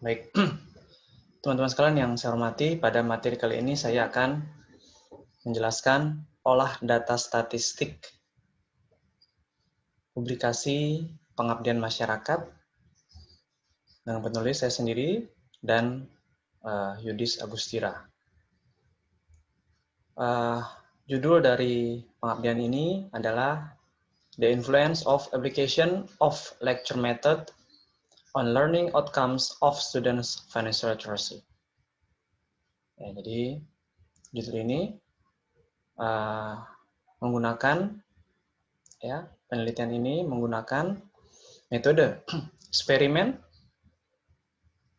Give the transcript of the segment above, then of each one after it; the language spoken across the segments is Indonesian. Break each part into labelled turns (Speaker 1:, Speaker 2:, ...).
Speaker 1: Baik, teman-teman sekalian yang saya hormati, pada materi kali ini saya akan menjelaskan olah data statistik, publikasi pengabdian masyarakat dengan penulis saya sendiri dan Yudis Agustira. Judul dari pengabdian ini adalah The Influence of Application of Lecture Method on Learning Outcomes of Students' Financial Literacy. Ya, jadi judul ini menggunakan penelitian ini menggunakan metode eksperimen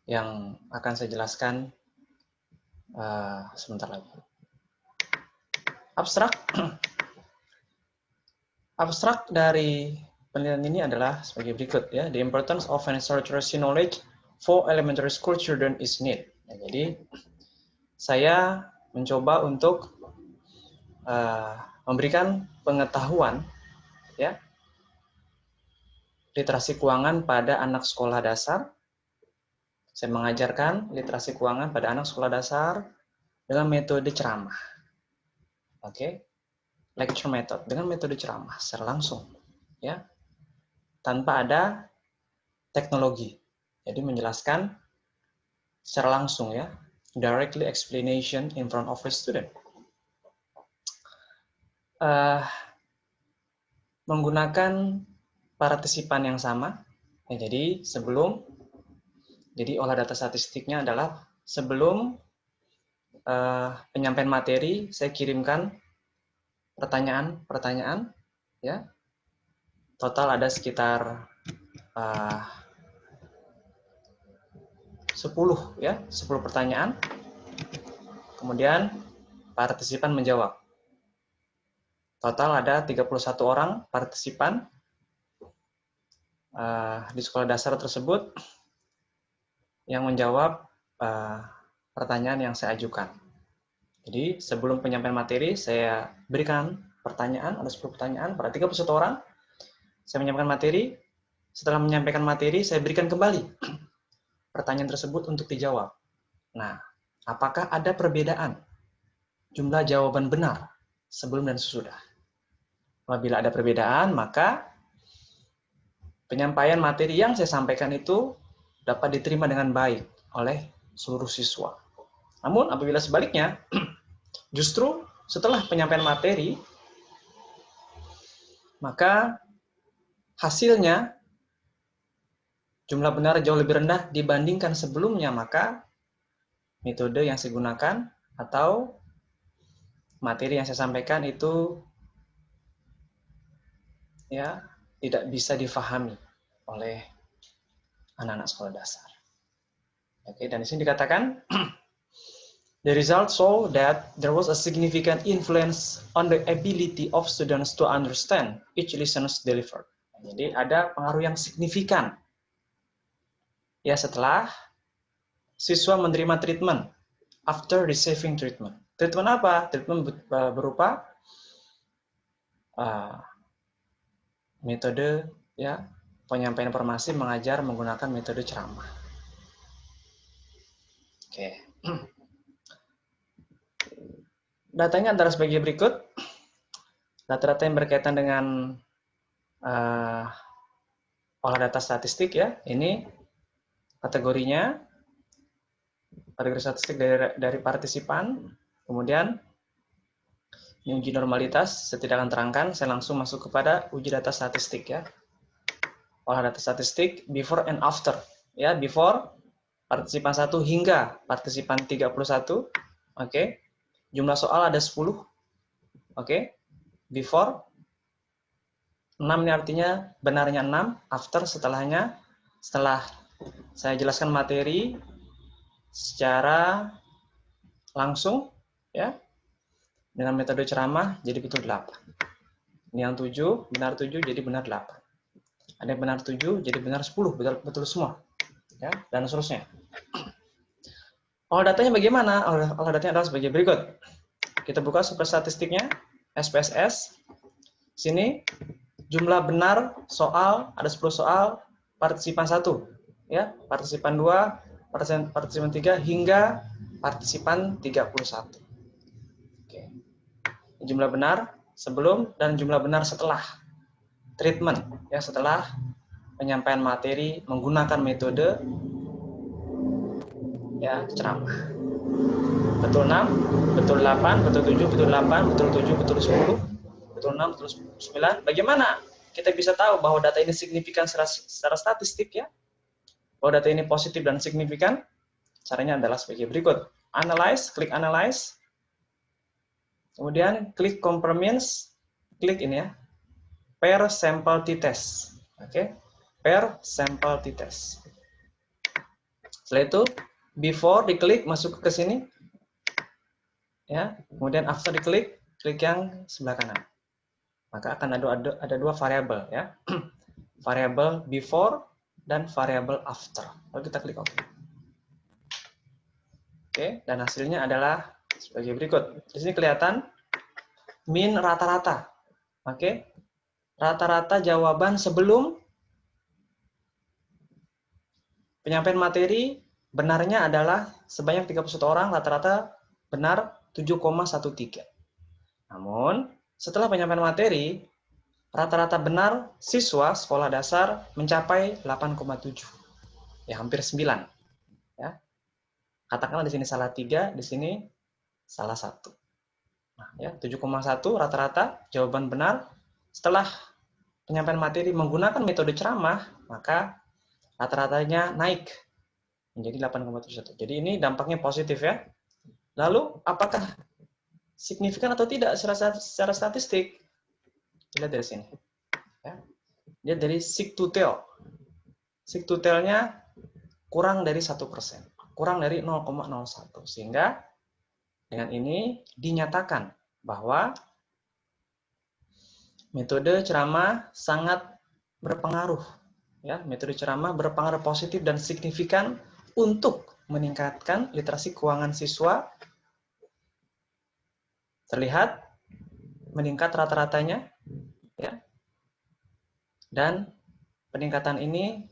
Speaker 1: yang akan saya jelaskan sebentar lagi. Abstrak dari penelitian ini adalah sebagai berikut ya. The importance of financial literacy knowledge for elementary school children is need. Nah, jadi saya mencoba untuk memberikan pengetahuan ya literasi keuangan pada anak sekolah dasar. Saya mengajarkan literasi keuangan pada anak sekolah dasar dengan metode ceramah. Oke. Lecture method dengan metode ceramah secara langsung ya. Tanpa ada teknologi. Jadi menjelaskan secara langsung ya. Directly explanation in front of the student. Menggunakan partisipan yang sama. Ya, jadi olah data statistiknya adalah sebelum penyampaian materi, saya kirimkan pertanyaan ya. Total ada sekitar 10 pertanyaan. Kemudian partisipan menjawab. Total ada 31 orang partisipan di sekolah dasar tersebut yang menjawab pertanyaan yang saya ajukan. Jadi sebelum penyampaian materi, saya berikan pertanyaan, ada 10 pertanyaan pada 31 orang. Saya menyampaikan materi, setelah menyampaikan materi, saya berikan kembali pertanyaan tersebut untuk dijawab. Nah, apakah ada perbedaan jumlah jawaban benar sebelum dan sesudah? Apabila ada perbedaan, maka penyampaian materi yang saya sampaikan itu dapat diterima dengan baik oleh seluruh siswa. Namun apabila sebaliknya, justru setelah penyampaian materi, maka hasilnya jumlah benar jauh lebih rendah dibandingkan sebelumnya, maka metode yang saya gunakan atau materi yang saya sampaikan itu ya tidak bisa difahami oleh anak-anak sekolah dasar. Oke, dan di sini dikatakan the result show that there was a significant influence on the ability of students to understand each listeners delivered. Jadi ada pengaruh yang signifikan ya setelah siswa menerima treatment after receiving treatment. Treatment apa? Treatment berupa metode ya penyampaian informasi mengajar menggunakan metode ceramah. Oke. Datanya antara sebagai berikut. Data-data yang berkaitan dengan olah data statistik ya. Ini kategorinya kategori statistik dari partisipan. Kemudian ini uji normalitas, saya tidak akan terangkan, saya langsung masuk kepada uji data statistik ya. Olah data statistik before and after ya, before partisipan 1 hingga partisipan 31. Oke. Jumlah soal ada 10. Oke. Before 6 ini artinya benarnya 6, after setelah saya jelaskan materi secara langsung ya dengan metode ceramah jadi betul 8. Ini yang 7, benar 7 jadi benar 8. Ada yang benar 7 jadi benar 10, betul semua. Ya, dan seterusnya. Olah datanya bagaimana? Olah datanya adalah sebagai berikut. Kita buka sumber statistiknya, SPSS. Sini jumlah benar soal ada 10 soal, partisipan 1 ya, partisipan 2, partisipan 3 hingga partisipan 31. Oke. Jumlah benar sebelum dan jumlah benar setelah treatment, ya, setelah penyampaian materi menggunakan metode, ya, ceramah. Betul 6, betul 8, betul 7, betul 8, betul 7, betul 10, betul 6, betul 9. Bagaimana kita bisa tahu bahwa data ini signifikan secara statistik, ya? Bahwa data ini positif dan signifikan? Caranya adalah sebagai berikut. Analyze, klik analyze. Kemudian klik compare-means, klik ini, ya, pair sample t-test. Oke, pair sample t-test. Setelah itu, before diklik masuk ke sini, ya. Kemudian after diklik, klik yang sebelah kanan. Maka akan ada dua variabel, ya. Variabel before dan variabel after. Lalu kita klik OK. Oke, dan hasilnya adalah sebagai berikut. Di sini kelihatan min rata-rata. Oke. Rata-rata jawaban sebelum penyampaian materi benarnya adalah sebanyak 31 orang, rata-rata benar 7,13. Namun, setelah penyampaian materi, rata-rata benar siswa sekolah dasar mencapai 8,7. Ya, hampir 9. Ya. Katakanlah di sini salah 3, di sini salah 1. Nah, ya, 7,1 rata-rata jawaban benar. Setelah penyampaian materi menggunakan metode ceramah, maka rata-ratanya naik menjadi 8,71. Jadi ini dampaknya positif, ya. Lalu apakah signifikan atau tidak secara statistik? Lihat dari sini. Ya. Lihat dari seek to tell. Seek to tell-nya kurang dari 1%. Kurang dari 0,01. Sehingga dengan ini dinyatakan bahwa metode ceramah sangat berpengaruh. Ya, metode ceramah berpengaruh positif dan signifikan untuk meningkatkan literasi keuangan siswa. Terlihat meningkat rata-ratanya, ya. Dan peningkatan ini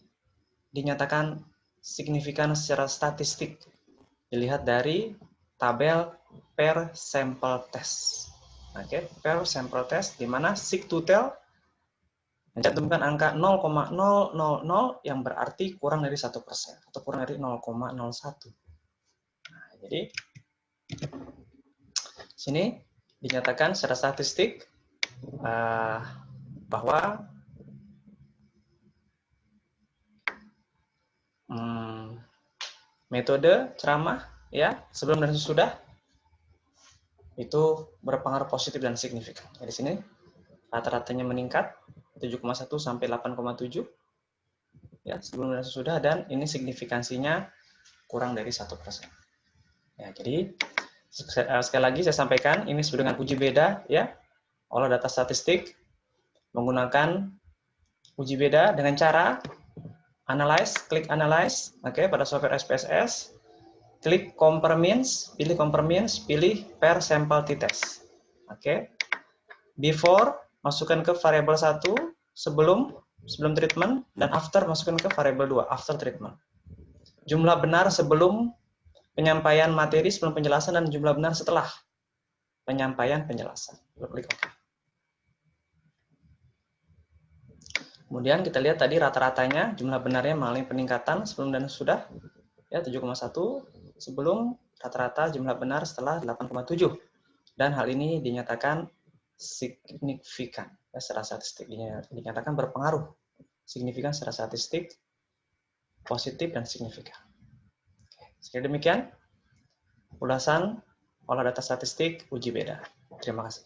Speaker 1: dinyatakan signifikan secara statistik. Dilihat dari tabel per sampel test. Oke, per sampel test di mana seek to tell mencantumkan angka 0,000 yang berarti kurang dari 1% atau kurang dari 0,01. Nah, jadi sini dinyatakan secara statistik bahwa metode ceramah, ya, sebelum dan sesudah itu berpengaruh positif dan signifikan. Ya, di sini rata-ratanya meningkat 7,1 sampai 8,7, ya, sebelum dan sesudah, dan ini signifikansinya kurang dari 1%. Ya, jadi sekali lagi saya sampaikan ini disebut dengan uji beda, ya, olah data statistik menggunakan uji beda dengan cara analyze, klik analyze, oke, pada software SPSS. Klik compare-means, pilih per sample t-test. Oke. Before, masukkan ke variabel 1 sebelum treatment, dan after masukkan ke variabel 2 after treatment. Jumlah benar sebelum penyampaian materi, sebelum penjelasan, dan jumlah benar setelah penyampaian penjelasan. Klik OK. Kemudian kita lihat tadi rata-ratanya, jumlah benarnya mengalami peningkatan sebelum dan sesudah, ya, 7,1 sebelum, rata-rata jumlah benar setelah 8,7. Dan hal ini dinyatakan signifikan, ya, secara statistik, dinyatakan berpengaruh signifikan secara statistik, positif dan signifikan. Sekali demikian ulasan olah data statistik uji beda. Terima kasih.